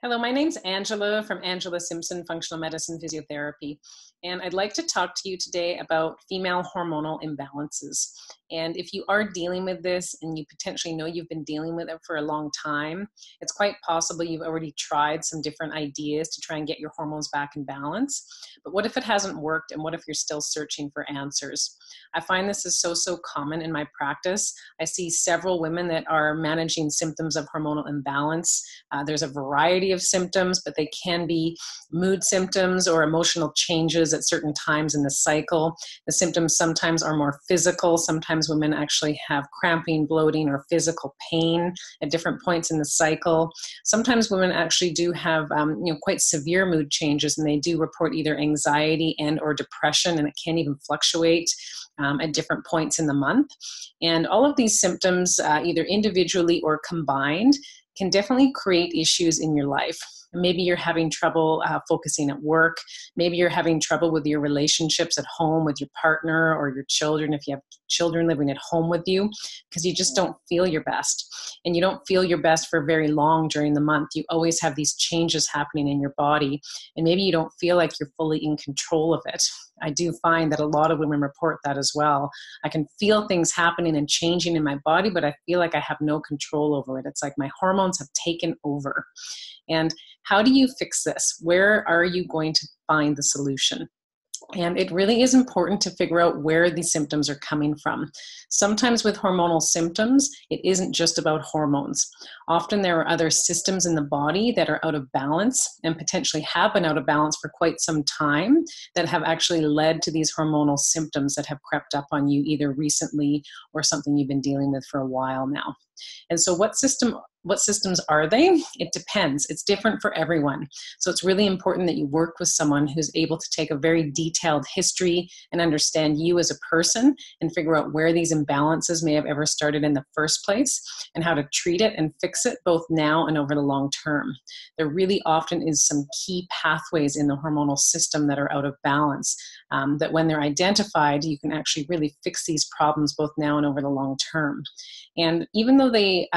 Hello, my name's Angela from Angela Simpson Functional Medicine Physiotherapy, and I'd like to talk to you today about female hormonal imbalances. And if you are dealing with this and you potentially know you've been dealing with it for a long time, it's quite possible you've already tried some different ideas to try and get your hormones back in balance. But what if it hasn't worked, and what if you're still searching for answers? I find this is so common in my practice. I see several women that are managing symptoms of hormonal imbalance. There's a variety of symptoms, but they can be mood symptoms or emotional changes at certain times in the cycle. The symptoms sometimes are more physical. Sometimes women actually have cramping, bloating, or physical pain at different points in the cycle. Sometimes women actually do have quite severe mood changes, and they do report either anxiety and or depression, and it can even fluctuate at different points in the month. And all of these symptoms, either individually or combined, can definitely create issues in your life. Maybe you're having trouble focusing at work. Maybe you're having trouble with your relationships at home with your partner or your children, if you have children living at home with you, because you just don't feel your best. And you don't feel your best for very long during the month. You always have these changes happening in your body, and maybe you don't feel like you're fully in control of it. I do find that a lot of women report that as well. I can feel things happening and changing in my body, but I feel like I have no control over it. It's like my hormones have taken over. And how do you fix this? Where are you going to find the solution? And it really is important to figure out where these symptoms are coming from. Sometimes with hormonal symptoms, it isn't just about hormones. Often there are other systems in the body that are out of balance and potentially have been out of balance for quite some time that have actually led to these hormonal symptoms that have crept up on you either recently or something you've been dealing with for a while now. And so what systems are they? It depends. It's different for everyone. So it's really important that you work with someone who's able to take a very detailed history and understand you as a person and figure out where these imbalances may have ever started in the first place and how to treat it and fix it both now and over the long term. There really often is some key pathways in the hormonal system that are out of balance that when they're identified, you can actually really fix these problems both now and over the long term. And even though the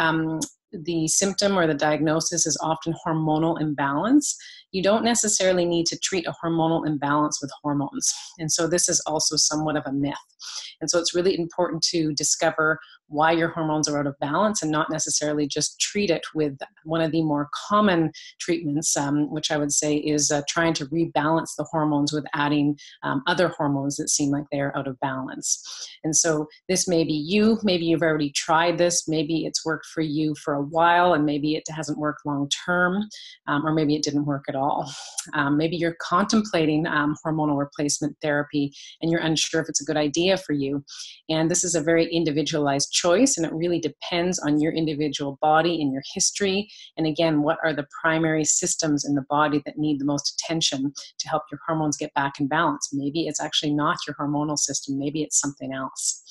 symptom or the diagnosis is often hormonal imbalance, you don't necessarily need to treat a hormonal imbalance with hormones. And so this is also somewhat of a myth. And so it's really important to discover why your hormones are out of balance and not necessarily just treat it with one of the more common treatments, which I would say is trying to rebalance the hormones with adding other hormones that seem like they're out of balance. And so this may be you, maybe you've already tried this, maybe it's worked for you for a while and maybe it hasn't worked long term, or maybe it didn't work at all. Maybe you're contemplating hormonal replacement therapy and you're unsure if it's a good idea for you. And this is a very individualized choice, and it really depends on your individual body and your history. And again, what are the primary systems in the body that need the most attention to help your hormones get back in balance? Maybe it's actually not your hormonal system. Maybe it's something else.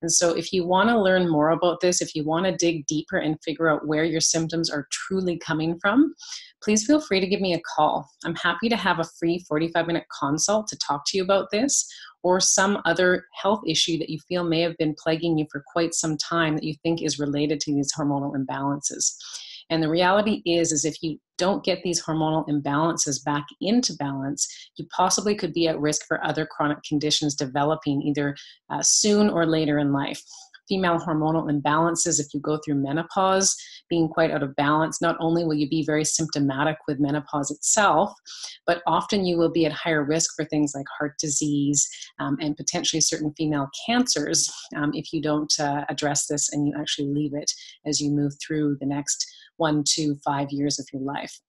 And so if you want to learn more about this, if you want to dig deeper and figure out where your symptoms are truly coming from, please feel free to give me a call. I'm happy to have a free 45-minute consult to talk to you about this or some other health issue that you feel may have been plaguing you for quite some time that you think is related to these hormonal imbalances. And the reality is if you don't get these hormonal imbalances back into balance, you possibly could be at risk for other chronic conditions developing either soon or later in life. Female hormonal imbalances, if you go through menopause, being quite out of balance, not only will you be very symptomatic with menopause itself, but often you will be at higher risk for things like heart disease and potentially certain female cancers if you don't address this and you actually leave it as you move through the next 1 to 5 years of your life.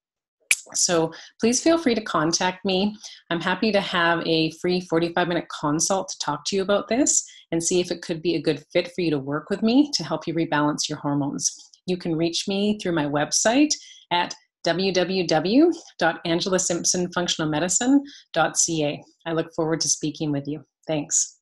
So please feel free to contact me. I'm happy to have a free 45-minute consult to talk to you about this and see if it could be a good fit for you to work with me to help you rebalance your hormones. You can reach me through my website at www.angelasimpsonfunctionalmedicine.ca. I look forward to speaking with you. Thanks.